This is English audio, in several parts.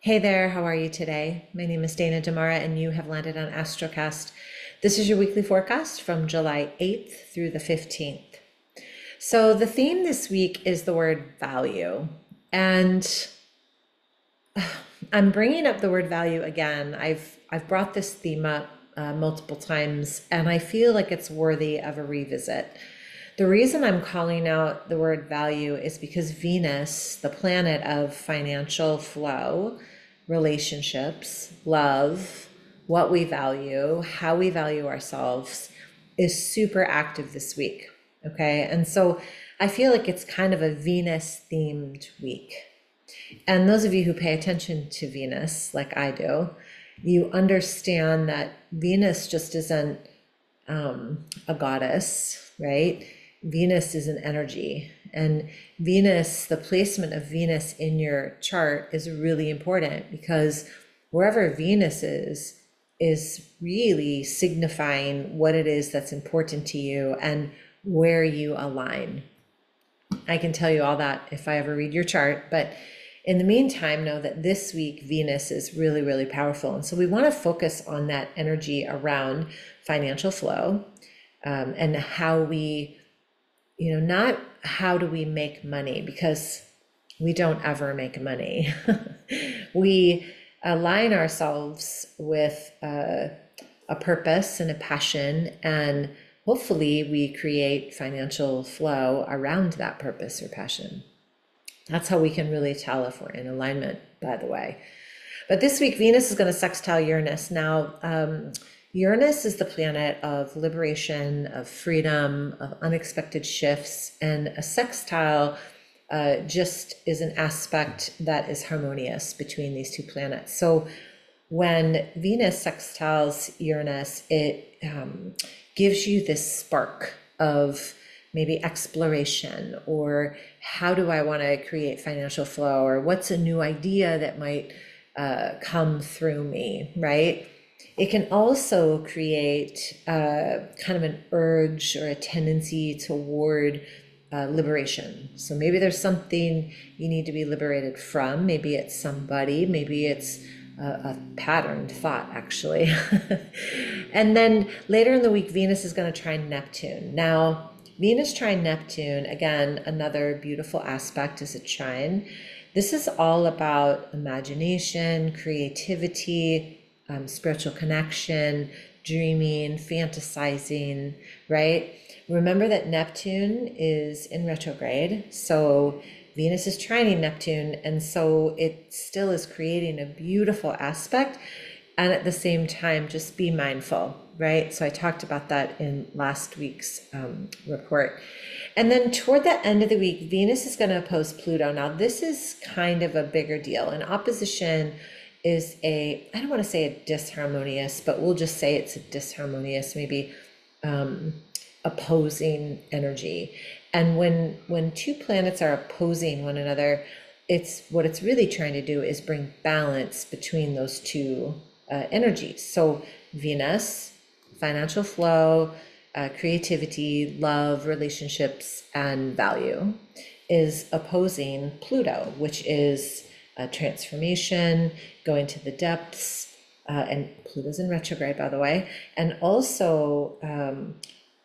Hey there, how are you today? My name is Dana Damara, and you have landed on Astrocast. This is your weekly forecast from July 8th through the 15th. So, the theme this week is the word value. And I'm bringing up the word value again. I've brought this theme up multiple times, and I feel like it's worthy of a revisit. The reason I'm calling out the word value is because Venus, the planet of financial flow, relationships, love, what we value, how we value ourselves, is super active this week. Okay. And so I feel like it's kind of a Venus themed week. And those of you who pay attention to Venus, like I do, you understand that Venus just isn't a goddess, right? Venus is an energy. And Venus, the placement of Venus in your chart is really important because wherever Venus is really signifying what it is that's important to you and where you align. I can tell you all that if I ever read your chart, but in the meantime, know that this week Venus is really, really powerful. And so we want to focus on that energy around financial flow, and how we, not how do we make money, because we don't ever make money. We align ourselves with a purpose and a passion, and hopefully we create financial flow around that purpose or passion. That's how we can really tell if we're in alignment, by the way. But this week, Venus is going to sextile Uranus. Now, Uranus is the planet of liberation, of freedom, of unexpected shifts, and a sextile just is an aspect that is harmonious between these two planets. So when Venus sextiles Uranus, it gives you this spark of maybe exploration, or how do I want to create financial flow, or what's a new idea that might come through me, right? It can also create kind of an urge or a tendency toward liberation. So maybe there's something you need to be liberated from. Maybe it's somebody, maybe it's a patterned thought, actually. And then later in the week, Venus is going to trine Neptune. Now, Venus trine Neptune, again, another beautiful aspect is a trine. This is all about imagination, creativity, spiritual connection, dreaming, fantasizing, right? Remember that Neptune is in retrograde, so Venus is trining Neptune, and so it still is creating a beautiful aspect, and at the same time, just be mindful, right? So I talked about that in last week's report. And then toward the end of the week, Venus is going to oppose Pluto. Now, this is kind of a bigger deal. An opposition is I don't want to say a disharmonious, but we'll just say it's a disharmonious, maybe opposing energy. And when two planets are opposing one another, what it's really trying to do is bring balance between those two energies. So Venus, financial flow, creativity, love, relationships, and value, is opposing Pluto, which is transformation, going to the depths, and Pluto's in retrograde, by the way, and also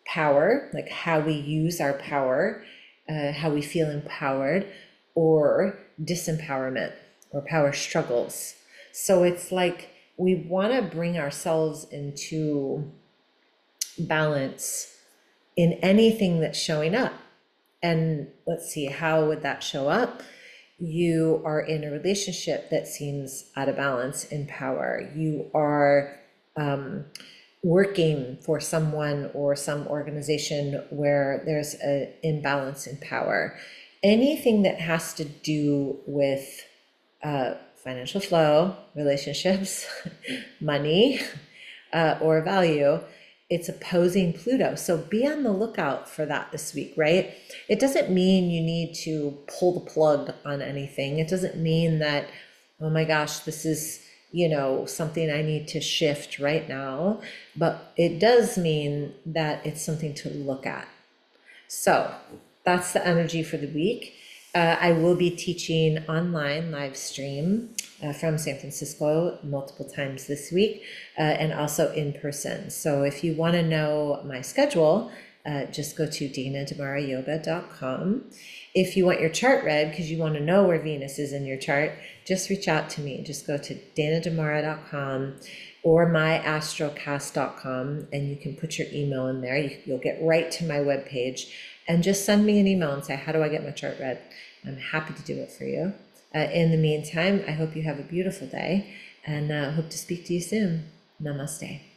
power, like how we use our power, how we feel empowered, or disempowerment, or power struggles. So it's like we want to bring ourselves into balance in anything that's showing up. And let's see, how would that show up? You are in a relationship that seems out of balance in power. You are working for someone or some organization where there's an imbalance in power. Anything that has to do with financial flow, relationships, money, or value, it's opposing Pluto. So be on the lookout for that this week, right? It doesn't mean you need to pull the plug on anything. It doesn't mean that, oh my gosh, this is, something I need to shift right now. But it does mean that it's something to look at. So that's the energy for the week. I will be teaching online live stream from San Francisco multiple times this week, and also in person. So if you want to know my schedule, just go to danadamarayoga.com. If you want your chart read, because you want to know where Venus is in your chart, just reach out to me. Just go to danadamara.com or myastrocast.com, and you can put your email in there. You'll get right to my webpage, and just send me an email and say, how do I get my chart read? I'm happy to do it for you. In the meantime, I hope you have a beautiful day, and hope to speak to you soon. Namaste.